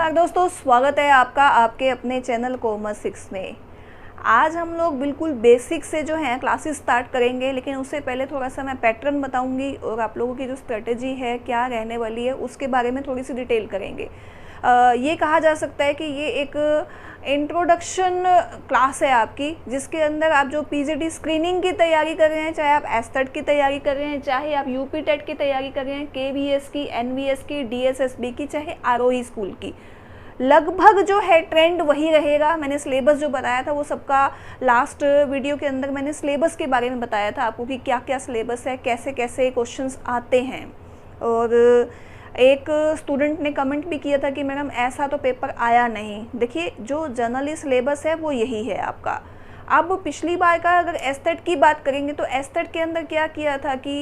नमस्कार दोस्तों, स्वागत है आपका आपके अपने चैनल कॉमर्स 6 में। आज हम लोग बिल्कुल बेसिक से जो है क्लासेस स्टार्ट करेंगे, लेकिन उससे पहले थोड़ा सा मैं पैटर्न बताऊंगी और आप लोगों की जो स्ट्रेटजी है क्या रहने वाली है उसके बारे में थोड़ी सी डिटेल करेंगे। ये कहा जा सकता है कि ये एक इंट्रोडक्शन क्लास है आपकी, जिसके अंदर आप जो पीजीटी स्क्रीनिंग की तैयारी कर रहे हैं, चाहे आप एस्टेट की तैयारी कर रहे हैं, चाहे आप यूपी टेट की तैयारी कर रहे हैं, केवीएस की, एनवीएस की, डीएसएसबी की, चाहे आरओई स्कूल की, लगभग जो है ट्रेंड वही रहेगा। मैंने सिलेबस जो बताया था वो सबका लास्ट वीडियो के अंदर मैंने सिलेबस के बारे में बताया था आपको कि क्या क्या सिलेबस है, कैसे कैसे क्वेश्चंस आते हैं। और एक स्टूडेंट ने कमेंट भी किया था कि मैडम ऐसा तो पेपर आया नहीं। देखिए, जो जनरली सिलेबस है वो यही है आपका। अब पिछली बार का अगर एस्टेट की बात करेंगे तो एस्टेट के अंदर क्या किया था कि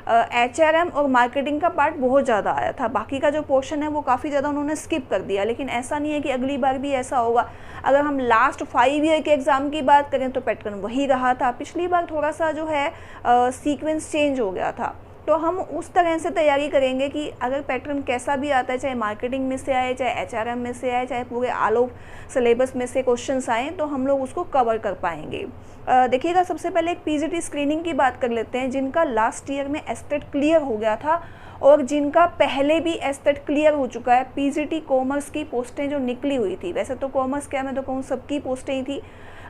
एचआरएम और मार्केटिंग का पार्ट बहुत ज़्यादा आया था, बाकी का जो पोर्शन है वो काफ़ी ज़्यादा उन्होंने स्किप कर दिया। लेकिन ऐसा नहीं है कि अगली बार भी ऐसा होगा। अगर हम लास्ट 5 ईयर के एग्ज़ाम की बात करें तो पैटर्न वही रहा था। पिछली बार थोड़ा सा जो है सीक्वेंस चेंज हो गया था, तो हम उस तरह से तैयारी करेंगे कि अगर पैटर्न कैसा भी आता है, चाहे मार्केटिंग में से आए, चाहे एचआरएम में से आए, चाहे पूरे ऑल ऑफ सिलेबस में से क्वेश्चंस आए, तो हम लोग उसको कवर कर पाएंगे। देखिएगा, सबसे पहले एक पीजीटी स्क्रीनिंग की बात कर लेते हैं, जिनका लास्ट ईयर में एस्टेट क्लियर हो गया था और जिनका पहले भी एस्टेट क्लियर हो चुका है। पीजीटी कॉमर्स की पोस्टें जो निकली हुई थी, वैसे तो कॉमर्स क्या मैं तो कहूँ सबकी पोस्टें ही थी,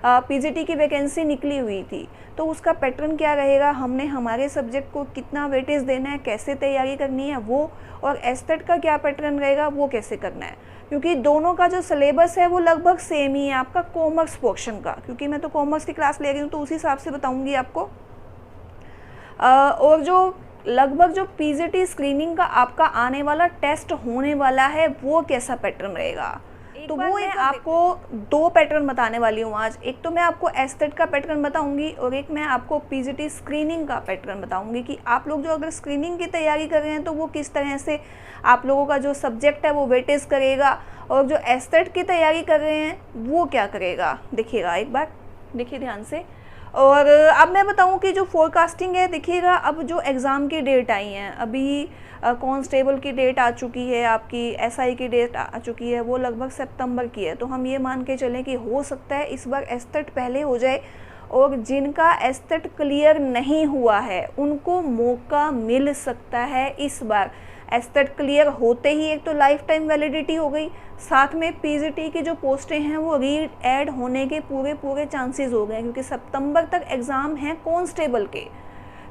पीजीटी की वैकेंसी निकली हुई थी, तो उसका पैटर्न क्या रहेगा, हमने हमारे सब्जेक्ट को कितना वेटेज देना है, कैसे तैयारी करनी है वो, और एस्टेट का क्या पैटर्न रहेगा वो कैसे करना है। क्योंकि दोनों का जो सिलेबस है वो लगभग सेम ही है आपका कॉमर्स पोर्शन का, क्योंकि मैं तो कॉमर्स की क्लास ले रही हूँ तो उसी हिसाब से बताऊँगी आपको। और जो लगभग जो पीजीटी स्क्रीनिंग का आपका आने वाला टेस्ट होने वाला है वो कैसा पैटर्न रहेगा, तो वो मैं आपको 2 पैटर्न बताने वाली हूँ आज। एक तो मैं आपको एस्टेट का पैटर्न बताऊंगी और एक मैं आपको पीजीटी स्क्रीनिंग का पैटर्न बताऊंगी कि आप लोग जो अगर स्क्रीनिंग की तैयारी कर रहे हैं तो वो किस तरह से आप लोगों का जो सब्जेक्ट है वो वेटेज करेगा, और जो एस्टेट की तैयारी कर रहे हैं वो क्या करेगा। देखिएगा, एक बार देखिए ध्यान से। और अब मैं बताऊं कि जो फोरकास्टिंग है, देखिएगा अब जो एग्ज़ाम की डेट आई हैं, अभी कांस्टेबल की डेट आ चुकी है, आपकी एसआई की डेट आ चुकी है, वो लगभग सितंबर की है। तो हम ये मान के चलें कि हो सकता है इस बार एस्टेट पहले हो जाए, और जिनका एस्टेट क्लियर नहीं हुआ है उनको मौका मिल सकता है इस बार। एस्टेट क्लियर होते ही एक तो लाइफ टाइम वैलिडिटी हो गई, साथ में पीजीटी की जो पोस्टें हैं वो री ऐड होने के पूरे चांसेस हो गए, क्योंकि सितंबर तक एग्ज़ाम हैं कांस्टेबल के,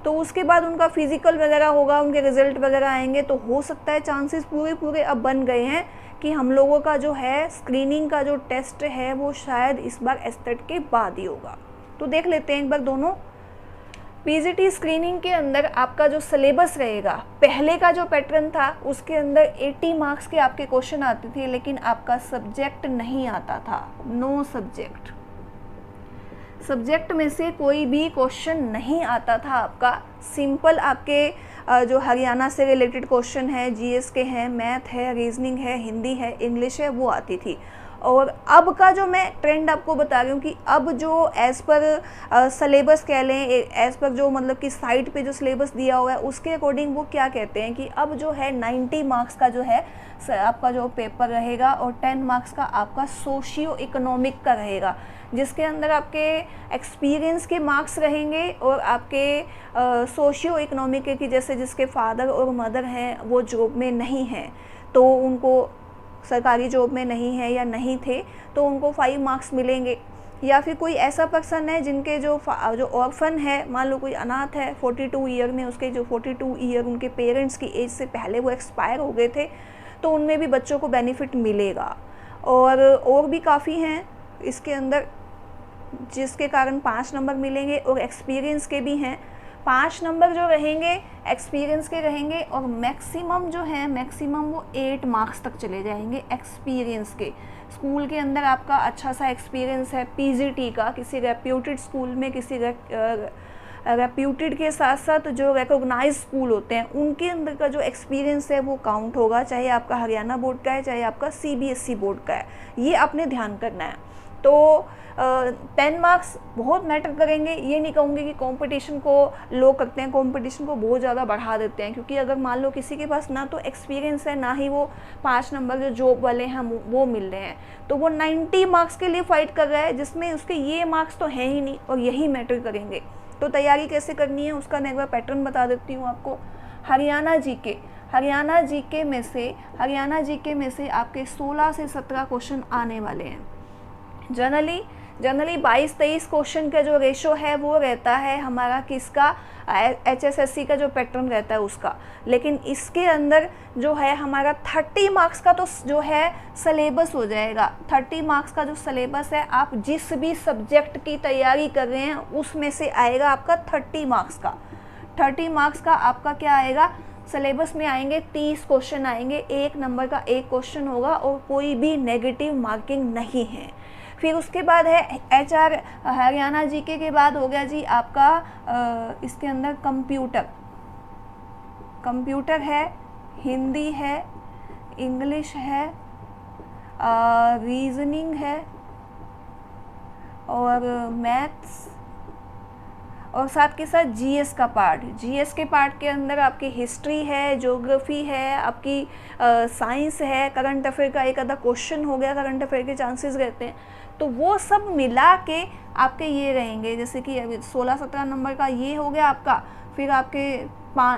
तो उसके बाद उनका फिजिकल वगैरह होगा, उनके रिजल्ट वगैरह आएंगे, तो हो सकता है चांसेस पूरे अब बन गए हैं कि हम लोगों का जो है स्क्रीनिंग का जो टेस्ट है वो शायद इस बार एस्टेट के बाद ही होगा। तो देख लेते हैं एक बार दोनों। पीजीटी स्क्रीनिंग के अंदर आपका जो सिलेबस रहेगा, पहले का जो पैटर्न था उसके अंदर 80 मार्क्स के आपके क्वेश्चन आते थे, लेकिन आपका सब्जेक्ट नहीं आता था, नो सब्जेक्ट, सब्जेक्ट में से कोई भी क्वेश्चन नहीं आता था आपका। सिंपल आपके जो हरियाणा से रिलेटेड क्वेश्चन है, जीएस के हैं, मैथ है, रीजनिंग है, हिंदी है, इंग्लिश है, वो आती थी। और अब का जो मैं ट्रेंड आपको बता रही हूँ कि अब जो एज़ पर सिलेबस कह लें, एज़ पर जो मतलब कि साइट पे जो सिलेबस दिया हुआ है उसके अकॉर्डिंग वो क्या कहते हैं कि अब जो है 90 मार्क्स का जो है आपका जो पेपर रहेगा, और 10 मार्क्स का आपका सोशियो इकोनॉमिक का रहेगा, जिसके अंदर आपके एक्सपीरियंस के मार्क्स रहेंगे और आपके सोशियो इकोनॉमिक की, जैसे जिसके फादर और मदर हैं वो जॉब में नहीं हैं, तो उनको सरकारी जॉब में नहीं है या नहीं थे तो उनको 5 मार्क्स मिलेंगे। या फिर कोई ऐसा पर्सन है जिनके जो ऑर्फन है, मान लो कोई अनाथ है 42 ईयर में, उसके जो 42 ईयर उनके पेरेंट्स की एज से पहले वो एक्सपायर हो गए थे, तो उनमें भी बच्चों को बेनिफिट मिलेगा। और भी काफ़ी हैं इसके अंदर जिसके कारण 5 नंबर मिलेंगे, और एक्सपीरियंस के भी हैं। 5 नंबर जो रहेंगे एक्सपीरियंस के रहेंगे, और मैक्सिमम जो है मैक्सिमम वो 8 मार्क्स तक चले जाएंगे एक्सपीरियंस के। स्कूल के अंदर आपका अच्छा सा एक्सपीरियंस है पीजीटी का, किसी रेप्यूटेड स्कूल में, किसी रेप्यूटेड के साथ साथ जो रिकॉग्नाइज स्कूल होते हैं उनके अंदर का जो एक्सपीरियंस है वो काउंट होगा, चाहे आपका हरियाणा बोर्ड का है, चाहे आपका सीबीएसई बोर्ड का है। ये आपने ध्यान करना है। तो 10 मार्क्स बहुत मैटर करेंगे। ये नहीं कहूँगी कि कंपटीशन को लो करते हैं, कंपटीशन को बहुत ज़्यादा बढ़ा देते हैं, क्योंकि अगर मान लो किसी के पास ना तो एक्सपीरियंस है, ना ही वो 5 नंबर जो जॉब वाले हैं वो मिल रहे हैं, तो वो 90 मार्क्स के लिए फाइट कर रहा है, जिसमें उसके ये मार्क्स तो हैं ही नहीं और यही मैटर करेंगे। तो तैयारी कैसे करनी है उसका मैं एक बार पैटर्न बता देती हूँ आपको। हरियाणा जीके में से आपके 16 से 17 क्वेश्चन आने वाले हैं। जनरली 22-23 क्वेश्चन का जो रेशो है वो रहता है हमारा किसका, HSSC का जो पैटर्न रहता है उसका। लेकिन इसके अंदर जो है हमारा 30 मार्क्स का तो जो है सिलेबस हो जाएगा। 30 मार्क्स का जो सिलेबस है, आप जिस भी सब्जेक्ट की तैयारी कर रहे हैं उसमें से आएगा आपका 30 मार्क्स का। 30 मार्क्स का आपका क्या आएगा, सिलेबस में आएंगे 30 क्वेश्चन आएंगे, 1 नंबर का 1 क्वेश्चन होगा और कोई भी नेगेटिव मार्किंग नहीं है। फिर उसके बाद है HR हरियाणा जीके के बाद हो गया जी आपका इसके अंदर कंप्यूटर है, हिंदी है, इंग्लिश है, रीजनिंग है और मैथ्स, और साथ के साथ GS का पार्ट। GS के पार्ट के अंदर आपकी हिस्ट्री है, ज्योग्राफी है, आपकी साइंस है, करंट अफेयर का एक आधा क्वेश्चन हो गया, करंट अफेयर के चांसेस रहते हैं। तो वो सब मिला के आपके ये रहेंगे, जैसे कि अभी 16-17 नंबर का ये हो गया आपका। फिर आपके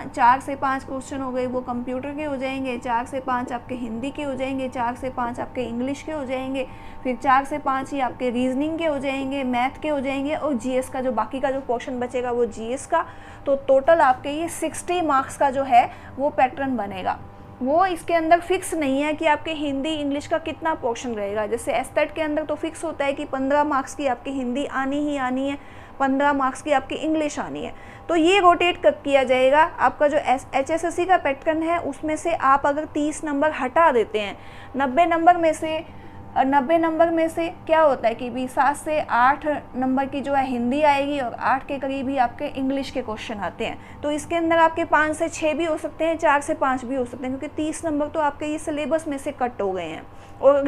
4 से 5 क्वेश्चन हो गए वो कंप्यूटर के हो जाएंगे, 4 से 5 आपके हिंदी के हो जाएंगे, 4 से 5 आपके इंग्लिश के हो जाएंगे, फिर 4 से 5 ही आपके रीजनिंग के हो जाएंगे, मैथ के हो जाएंगे और GS का जो बाकी का जो पोर्शन बचेगा वो GS का। तो टोटल आपके ये 60 मार्क्स का जो है वो पैटर्न बनेगा। वो इसके अंदर फिक्स नहीं है कि आपके हिंदी इंग्लिश का कितना पोर्शन रहेगा। जैसे एस्टेट के अंदर तो फिक्स होता है कि 15 मार्क्स की आपकी हिंदी आनी ही आनी है, 15 मार्क्स की आपकी इंग्लिश आनी है। तो ये रोटेट किया जाएगा। आपका जो HSSC का पैटर्न है उसमें से आप अगर 30 नंबर हटा देते हैं, 90 नंबर में से क्या होता है कि भी 7 से 8 नंबर की जो है हिंदी आएगी और 8 के करीब ही आपके इंग्लिश के क्वेश्चन आते हैं। तो इसके अंदर आपके 5 से 6 भी हो सकते हैं, 4 से 5 भी हो सकते हैं, क्योंकि 30 नंबर तो आपके ये सिलेबस में से कट हो गए हैं। और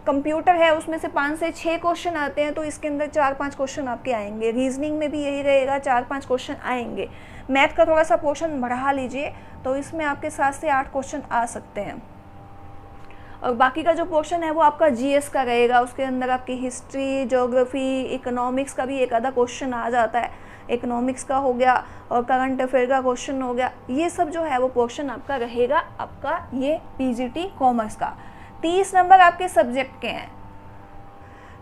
कंप्यूटर है उसमें से 5 से 6 क्वेश्चन आते हैं, तो इसके अंदर 4-5 क्वेश्चन आपके आएंगे। रीजनिंग में भी यही रहेगा, 4-5 क्वेश्चन आएंगे। मैथ का थोड़ा सा पोर्शन बढ़ा लीजिए तो इसमें आपके 7 से 8 क्वेश्चन आ सकते हैं। और बाकी का जो पोर्शन है वो आपका GS का रहेगा। उसके अंदर आपकी हिस्ट्री, ज्योग्राफी, इकोनॉमिक्स का भी एक आधा क्वेश्चन आ जाता है, इकोनॉमिक्स का हो गया और करंट अफेयर का क्वेश्चन हो गया। ये सब जो है वो पोर्शन आपका रहेगा, आपका ये PGT कॉमर्स का। 30 नंबर आपके सब्जेक्ट के हैं,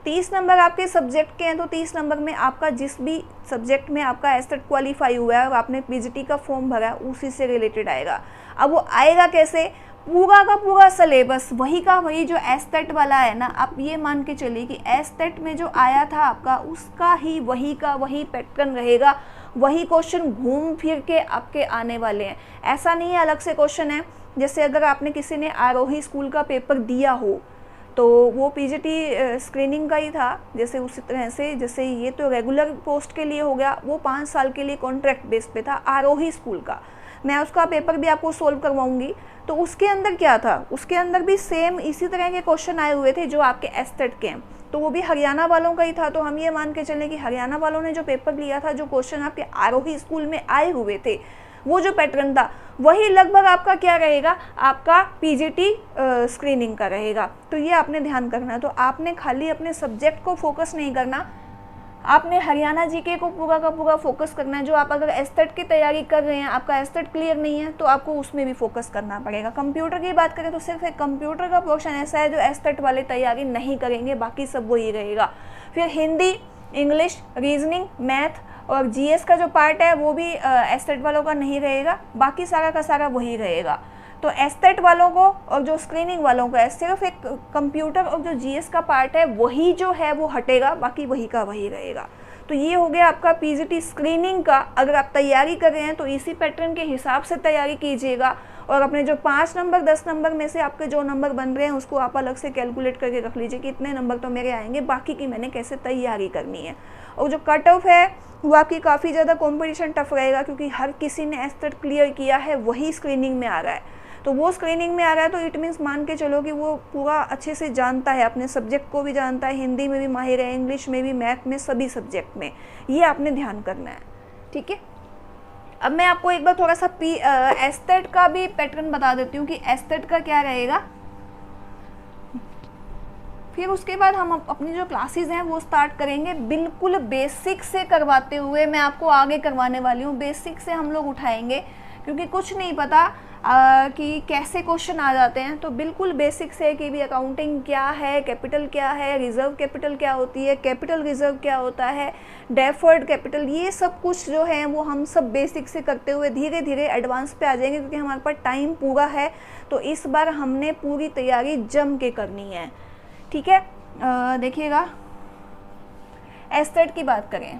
30 नंबर आपके सब्जेक्ट के हैं। तो 30 नंबर में आपका जिस भी सब्जेक्ट में आपका एस्टेट क्वालिफाई हुआ है और आपने PGT का फॉर्म भरा है उसी से रिलेटेड आएगा। अब वो आएगा कैसे, पूरा का पूरा सिलेबस वही का वही जो एस्टेट वाला है ना, आप ये मान के चलिए कि एस्टेट में जो आया था आपका उसका ही वही का वही पैटर्न रहेगा, वही क्वेश्चन घूम फिर के आपके आने वाले हैं। ऐसा नहीं है अलग से क्वेश्चन है। जैसे अगर आपने किसी ने आरोही स्कूल का पेपर दिया हो तो वो PGT स्क्रीनिंग का ही था, जैसे उसी तरह से जैसे ये तो रेगुलर पोस्ट के लिए हो गया, वो 5 साल के लिए कॉन्ट्रैक्ट बेस पे था आरोही स्कूल का। मैं उसका पेपर भी आपको सोल्व करवाऊंगी। तो उसके अंदर क्या था, उसके अंदर भी सेम इसी तरह के क्वेश्चन आए हुए थे जो आपके एस्टेट के हैं, तो वो भी हरियाणा वालों का ही था। तो हम ये मान के चलें कि हरियाणा वालों ने जो पेपर लिया था, जो क्वेश्चन आपके आरोही स्कूल में आए हुए थे, वो जो पैटर्न था वही लगभग आपका क्या रहेगा, आपका PGT स्क्रीनिंग का रहेगा। तो ये आपने ध्यान करना है। तो आपने खाली अपने सब्जेक्ट को फोकस नहीं करना, आपने हरियाणा GK को पूरा का पूरा फोकस करना है। जो आप अगर एस्टेट की तैयारी कर रहे हैं, आपका एस्टेट क्लियर नहीं है, तो आपको उसमें भी फोकस करना पड़ेगा। कंप्यूटर की बात करें तो सिर्फ एक कंप्यूटर का पोर्शन ऐसा है जो एस्टेट वाले तैयारी नहीं करेंगे, बाकी सब वही रहेगा। फिर हिंदी, इंग्लिश, रीजनिंग, मैथ और GS का जो पार्ट है वो भी एस्टेट वालों का नहीं रहेगा, बाकी सारा का सारा वही रहेगा। तो एस्टेट वालों को और जो स्क्रीनिंग वालों का है, सिर्फ एक कंप्यूटर और जो GS का पार्ट है वही जो है वो हटेगा, बाकी वही का वही रहेगा। तो ये हो गया आपका PGT स्क्रीनिंग का। अगर आप तैयारी कर रहे हैं तो इसी पैटर्न के हिसाब से तैयारी कीजिएगा और अपने जो 5 नंबर 10 नंबर में से आपके जो नंबर बन रहे हैं उसको आप अलग से कैलकुलेट करके रख लीजिए कि इतने नंबर तो मेरे आएंगे, बाकी की मैंने कैसे तैयारी करनी है। और जो कट ऑफ है वो आपकी काफ़ी ज़्यादा कॉम्पिटिशन टफ रहेगा, क्योंकि हर किसी ने एस्टेट क्लियर किया है वही स्क्रीनिंग में आ रहा है। तो वो स्क्रीनिंग में आ रहा है तो इट मीन्स मान के चलो कि वो पूरा अच्छे से जानता है, अपने सब्जेक्ट को भी जानता है, हिंदी में भी माहिर है, इंग्लिश में भी, मैथ में, सभी सब्जेक्ट में। ये आपने ध्यान करना है, ठीक है। अब मैं आपको एक बार थोड़ा सा एस्थेट का भी पैटर्न बता देती हूँ कि एस्थेट का क्या रहेगा। फिर उसके बाद हम अपनी जो क्लासेस हैं वो स्टार्ट करेंगे बिल्कुल बेसिक से करवाते हुए। मैं आपको आगे करवाने वाली हूँ, बेसिक से हम लोग उठाएंगे, क्योंकि कुछ नहीं पता कि कैसे क्वेश्चन आ जाते हैं। तो बिल्कुल बेसिक से कि भी अकाउंटिंग क्या है, कैपिटल क्या है, रिजर्व कैपिटल क्या होती है, कैपिटल रिजर्व क्या होता है, डेफर्ड कैपिटल, ये सब कुछ जो है वो हम सब बेसिक से करते हुए धीरे धीरे एडवांस पे आ जाएंगे, क्योंकि हमारे पास टाइम पूरा है। तो इस बार हमने पूरी तैयारी जम के करनी है, ठीक है। देखिएगा, एस्थेट की बात करें,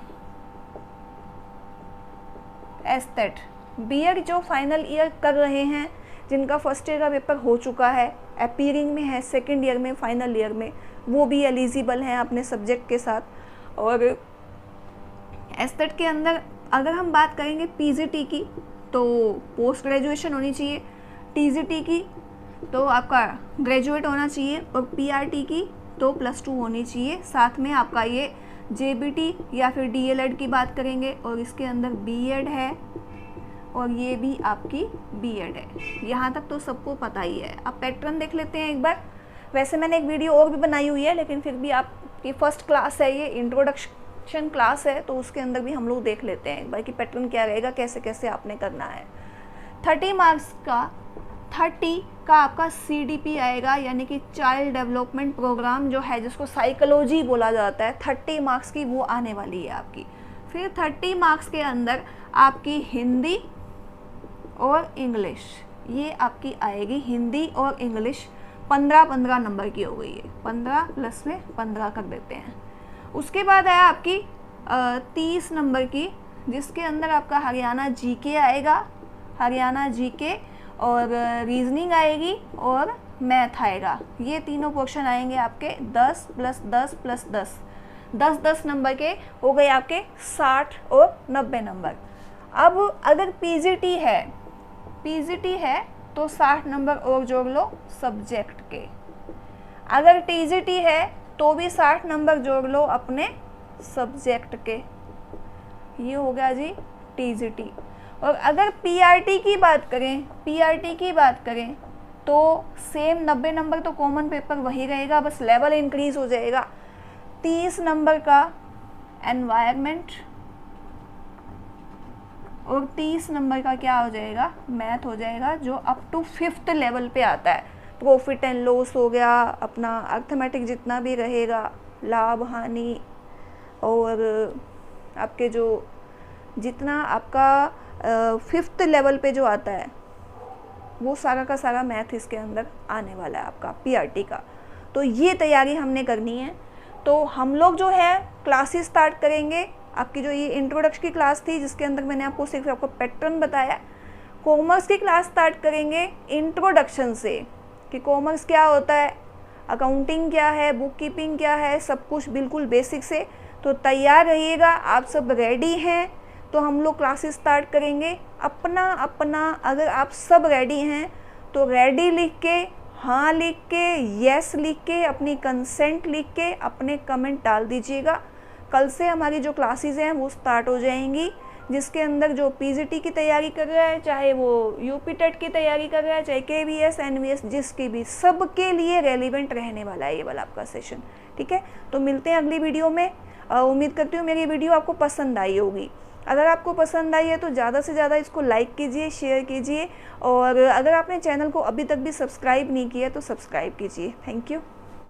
एस्थेट बीएड जो फाइनल ईयर कर रहे हैं, जिनका फर्स्ट ईयर का पेपर हो चुका है, अपीयरिंग में है सेकंड ईयर में, फाइनल ईयर में, वो भी एलिजिबल हैं अपने सब्जेक्ट के साथ। और एस्थेट के अंदर अगर हम बात करेंगे पीजीटी की तो पोस्ट ग्रेजुएशन होनी चाहिए, टीजीटी की तो आपका ग्रेजुएट होना चाहिए, और पीआरटी की तो +2 होनी चाहिए। साथ में आपका ये जेबीटी या फिर डीएलएड की बात करेंगे, और इसके अंदर बीएड है, और ये भी आपकी बीएड है। यहाँ तक तो सबको पता ही है। अब पैटर्न देख लेते हैं एक बार। वैसे मैंने एक वीडियो और भी बनाई हुई है, लेकिन फिर भी आपकी फर्स्ट क्लास है, ये इंट्रोडक्शन क्लास है, तो उसके अंदर भी हम लोग देख लेते हैं एक बार कि पैटर्न क्या रहेगा, कैसे कैसे आपने करना है। 30 मार्क्स का 30 का आपका CDP आएगा, यानी कि चाइल्ड डेवलपमेंट प्रोग्राम जो है, जिसको साइकोलॉजी बोला जाता है, 30 मार्क्स की वो आने वाली है आपकी। फिर 30 मार्क्स के अंदर आपकी हिंदी और इंग्लिश, ये आपकी आएगी। हिंदी और इंग्लिश 15-15 नंबर की हो गई है, 15 प्लस में 15 कर देते हैं। उसके बाद आया आपकी 30 नंबर की, जिसके अंदर आपका हरियाणा जीके आएगा, हरियाणा जीके और रीजनिंग आएगी और मैथ आएगा। ये तीनों क्वेश्चन आएंगे आपके 10 + 10 + 10, 10-10 नंबर के हो गए आपके 60 और 90 नंबर। अब अगर पीजीटी है तो 60 नंबर और जोड़ लो सब्जेक्ट के। अगर टीजीटी है तो भी 60 नंबर जोड़ लो अपने सब्जेक्ट के। ये हो गया जी टीजीटी। और अगर पीआरटी की बात करें तो सेम 90 नंबर तो कॉमन पेपर वही रहेगा, बस लेवल इंक्रीज हो जाएगा। 30 नंबर का एनवायरनमेंट और 30 नंबर का क्या हो जाएगा, मैथ हो जाएगा, जो अप टू 5th लेवल पे आता है। प्रॉफिट एंड लॉस हो गया, अपना अर्थमेटिक जितना भी रहेगा, लाभ हानि, और आपके जो जितना आपका 5th लेवल पे जो आता है वो सारा का सारा मैथ इसके अंदर आने वाला है आपका पीआरटी का। तो ये तैयारी हमने करनी है। तो हम लोग जो है क्लासेस स्टार्ट करेंगे। आपकी जो ये इंट्रोडक्शन की क्लास थी, जिसके अंदर मैंने सिर्फ आपको पैटर्न बताया। कॉमर्स की क्लास स्टार्ट करेंगे इंट्रोडक्शन से कि कॉमर्स क्या होता है, अकाउंटिंग क्या है, बुक कीपिंग क्या है, सब कुछ बिल्कुल बेसिक से। तो तैयार रहिएगा, आप सब रेडी हैं तो हम लोग क्लासेस स्टार्ट करेंगे। अपना अगर आप सब रेडी हैं तो रेडी लिख के, हाँ लिख के, यस लिख के, अपनी कंसेंट लिख के अपने कमेंट डाल दीजिएगा। कल से हमारी जो क्लासेस हैं वो स्टार्ट हो जाएंगी, जिसके अंदर जो पीजीटी की तैयारी कर रहा है, चाहे वो यूपी टेट की तैयारी कर रहा है, चाहे केवीएस एनवीएस, जिसकी भी, सबके लिए रेलिवेंट रहने वाला है ये वाला आपका सेशन। ठीक है, तो मिलते हैं अगली वीडियो में। उम्मीद करती हूँ मेरी वीडियो आपको पसंद आई होगी। अगर आपको पसंद आई है तो ज़्यादा से ज़्यादा इसको लाइक कीजिए, शेयर कीजिए, और अगर आपने चैनल को अभी तक भी सब्सक्राइब नहीं किया तो सब्सक्राइब कीजिए। Thank you.